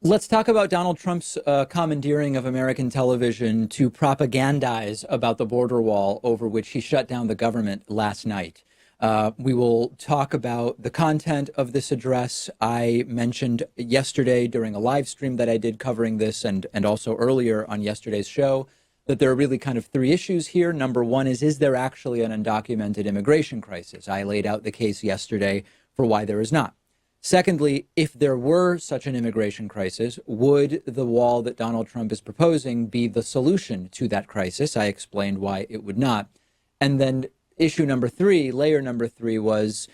Let's talk about Donald Trump's commandeering of American television to propagandize about the border wall over which he shut down the government last night. We will talk about the content of this address. I mentioned yesterday during a live stream that I did covering this and also earlier on yesterday's show that there are really kind of three issues here. Number one is there actually an undocumented immigration crisis? I laid out the case yesterday for why there is not. Secondly, if there were such an immigration crisis, would the wall that Donald Trump is proposing be the solution to that crisis? I explained why it would not. And then issue number three, layer number three was,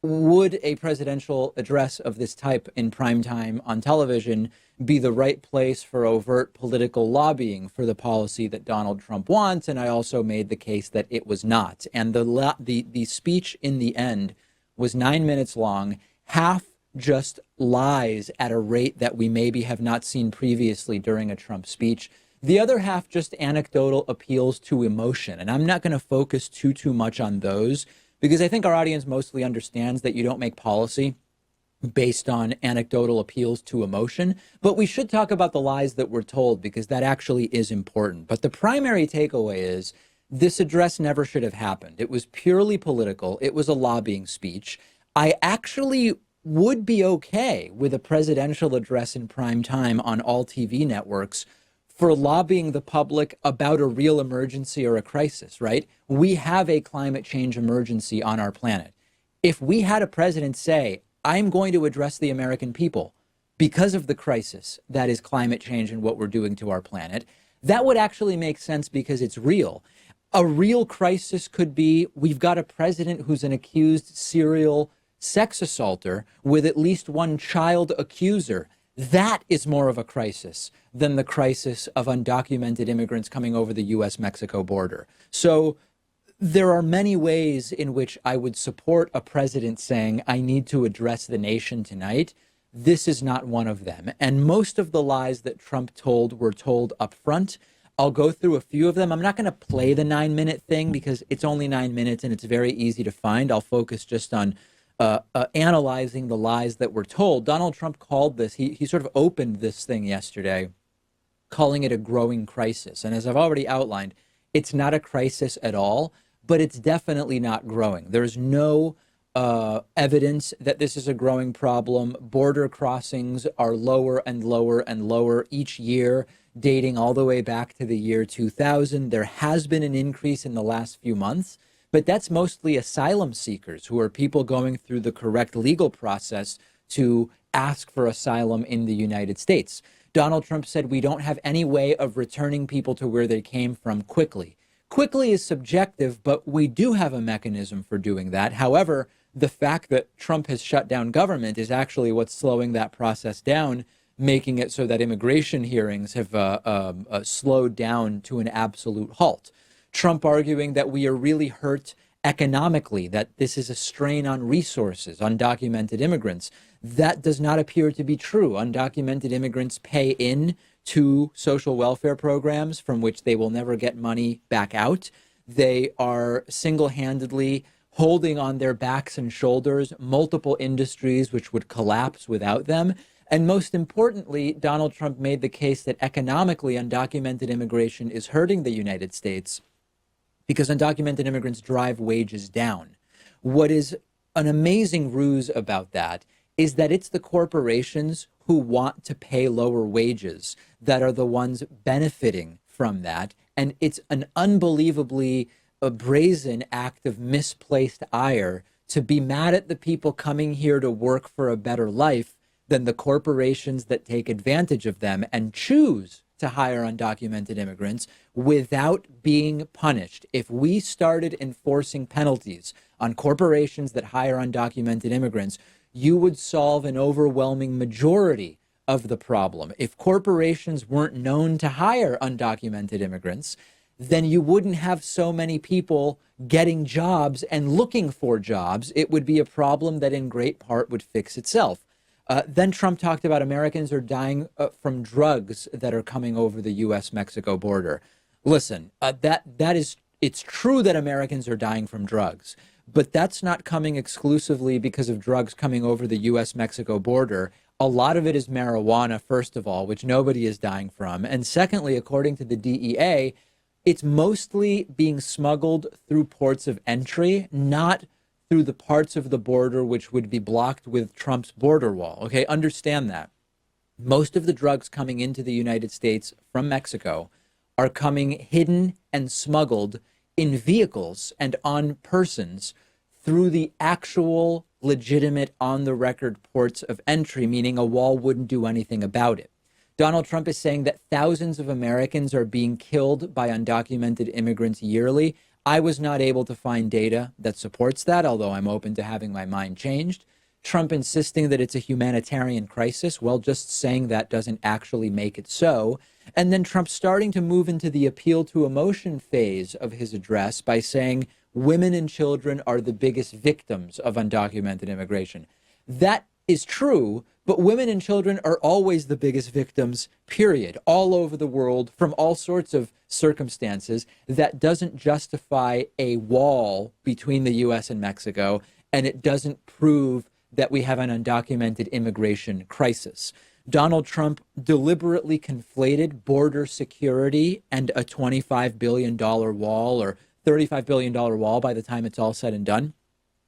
would a presidential address of this type in prime time on television be the right place for overt political lobbying for the policy that Donald Trump wants? And I also made the case that it was not. And the speech in the end was 9 minutes long, half just lies at a rate that we maybe have not seen previously during a Trump speech. The other half just anecdotal appeals to emotion. And I'm not going to focus too much on those because I think our audience mostly understands that you don't make policy based on anecdotal appeals to emotion. But we should talk about the lies that were told because that actually is important. But the primary takeaway is this address never should have happened. It was purely political. It was a lobbying speech. I actually would be okay with a presidential address in prime time on all TV networks for lobbying the public about a real emergency or a crisis, right? We have a climate change emergency on our planet. If we had a president say, I'm going to address the American people because of the crisis that is climate change and what we're doing to our planet, that would actually make sense because it's real. A real crisis could be we've got a president who's an accused serial sex assaulter with at least one child accuser. That is more of a crisis than the crisis of undocumented immigrants coming over the U.S.-Mexico border. So there are many ways in which I would support a president saying, I need to address the nation tonight. This is not one of them. And most of the lies that Trump told were told up front. I'll go through a few of them. I'm not going to play the 9-minute thing because it's only 9 minutes and it's very easy to find. I'll focus just on analyzing the lies that were told. Donald Trump called this, he sort of opened this thing yesterday, calling it a growing crisis. And as I've already outlined, it's not a crisis at all, but it's definitely not growing. There's no evidence that this is a growing problem. Border crossings are lower and lower and lower each year, dating all the way back to the year 2000. There has been an increase in the last few months, but that's mostly asylum seekers who are people going through the correct legal process to ask for asylum in the United States. Donald Trump said we don't have any way of returning people to where they came from quickly. Quickly is subjective, but we do have a mechanism for doing that. However, the fact that Trump has shut down government is actually what's slowing that process down, making it so that immigration hearings have slowed down to an absolute halt. Trump arguing that we are really hurt economically, that this is a strain on resources, undocumented immigrants. That does not appear to be true. Undocumented immigrants pay in to social welfare programs from which they will never get money back out. They are single-handedly holding on their backs and shoulders multiple industries which would collapse without them. And most importantly, Donald Trump made the case that economically undocumented immigration is hurting the United States because undocumented immigrants drive wages down. What is an amazing ruse about that is that it's the corporations who want to pay lower wages that are the ones benefiting from that. And it's an unbelievably brazen act of misplaced ire to be mad at the people coming here to work for a better life than the corporations that take advantage of them and choose to hire undocumented immigrants without being punished. If we started enforcing penalties on corporations that hire undocumented immigrants, you would solve an overwhelming majority of the problem. If corporations weren't known to hire undocumented immigrants, then you wouldn't have so many people getting jobs and looking for jobs. It would be a problem that in great part would fix itself. Then Trump talked about Americans are dying from drugs that are coming over the U.S.-Mexico border. Listen, it's true that Americans are dying from drugs, but that's not coming exclusively because of drugs coming over the U.S.-Mexico border. A lot of it is marijuana, first of all, which nobody is dying from. And secondly, according to the DEA, it's mostly being smuggled through ports of entry, not through the parts of the border which would be blocked with Trump's border wall. Okay, understand that. Most of the drugs coming into the United States from Mexico are coming hidden and smuggled in vehicles and on persons through the actual legitimate on the record ports of entry, meaning a wall wouldn't do anything about it. Donald Trump is saying that thousands of Americans are being killed by undocumented immigrants yearly. I was not able to find data that supports that, although I'm open to having my mind changed. Trump insisting that it's a humanitarian crisis. Well, just saying that doesn't actually make it so. And then Trump starting to move into the appeal to emotion phase of his address by saying women and children are the biggest victims of undocumented immigration. That is true, but women and children are always the biggest victims, period, all over the world from all sorts of circumstances. That doesn't justify a wall between the U.S. and Mexico, and it doesn't prove that we have an undocumented immigration crisis. Donald Trump deliberately conflated border security and a $25 billion wall or $35 billion wall by the time it's all said and done.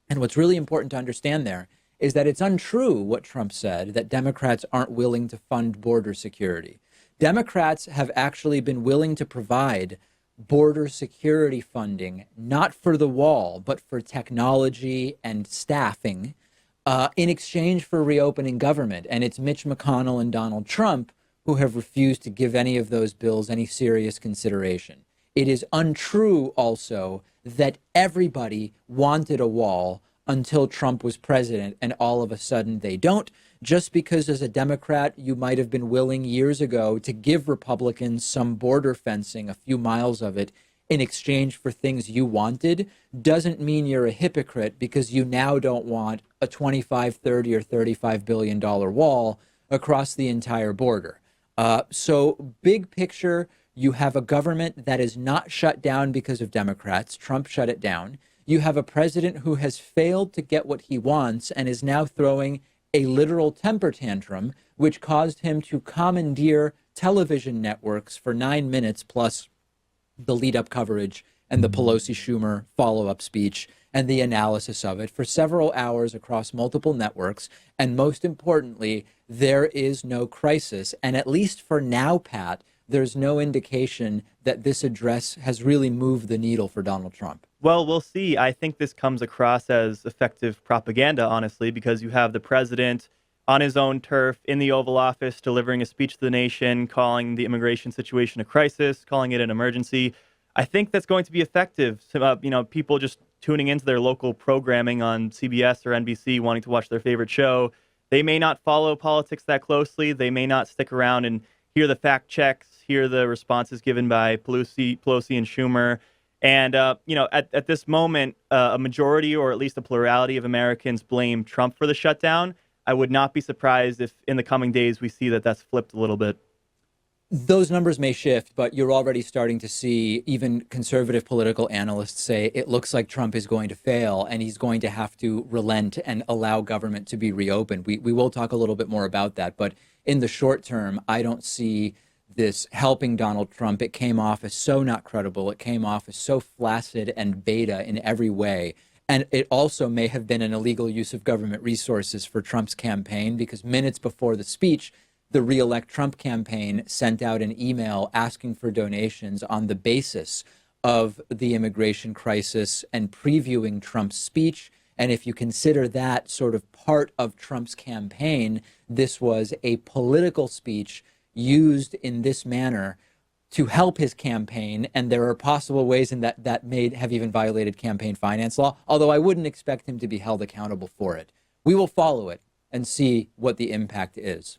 And what's really important to understand there is that it's untrue what Trump said, that Democrats aren't willing to fund border security. Democrats have actually been willing to provide border security funding, not for the wall, but for technology and staffing, in exchange for reopening government. And it's Mitch McConnell and Donald Trump who have refused to give any of those bills any serious consideration. It is untrue also that everybody wanted a wall until Trump was president, and all of a sudden they don't, just because as a Democrat, you might have been willing years ago to give Republicans some border fencing, a few miles of it, in exchange for things you wanted, doesn't mean you're a hypocrite because you now don't want a 25, 30, or $35 billion wall across the entire border. So big picture, you have a government that is not shut down because of Democrats. Trump shut it down. You have a president who has failed to get what he wants and is now throwing a literal temper tantrum, which caused him to commandeer television networks for 9 minutes plus the lead-up coverage and the Pelosi-Schumer follow-up speech and the analysis of it for several hours across multiple networks. And most importantly, there is no crisis. And at least for now, Pat, there's no indication that this address has really moved the needle for Donald Trump. Well, we'll see. I think this comes across as effective propaganda, honestly, because you have the president on his own turf in the Oval Office delivering a speech to the nation, calling the immigration situation a crisis, calling it an emergency. I think that's going to be effective. People just tuning into their local programming on CBS or NBC, wanting to watch their favorite show. They may not follow politics that closely. They may not stick around and hear the fact checks, hear the responses given by Pelosi and Schumer. And, at this moment, a majority or at least a plurality of Americans blame Trump for the shutdown. I would not be surprised if in the coming days we see that that's flipped a little bit. Those numbers may shift, but you're already starting to see even conservative political analysts say it looks like Trump is going to fail and he's going to have to relent and allow government to be reopened. We will talk a little bit more about that. But in the short term, I don't see this helping Donald Trump. It came off as so not credible. It came off as so flaccid and beta in every way. And it also may have been an illegal use of government resources for Trump's campaign, because minutes before the speech, the Re-elect Trump campaign sent out an email asking for donations on the basis of the immigration crisis and previewing Trump's speech. And if you consider that sort of part of Trump's campaign, this was a political speech used in this manner to help his campaign. And there are possible ways in that may have even violated campaign finance law, although I wouldn't expect him to be held accountable for it. We will follow it and see what the impact is.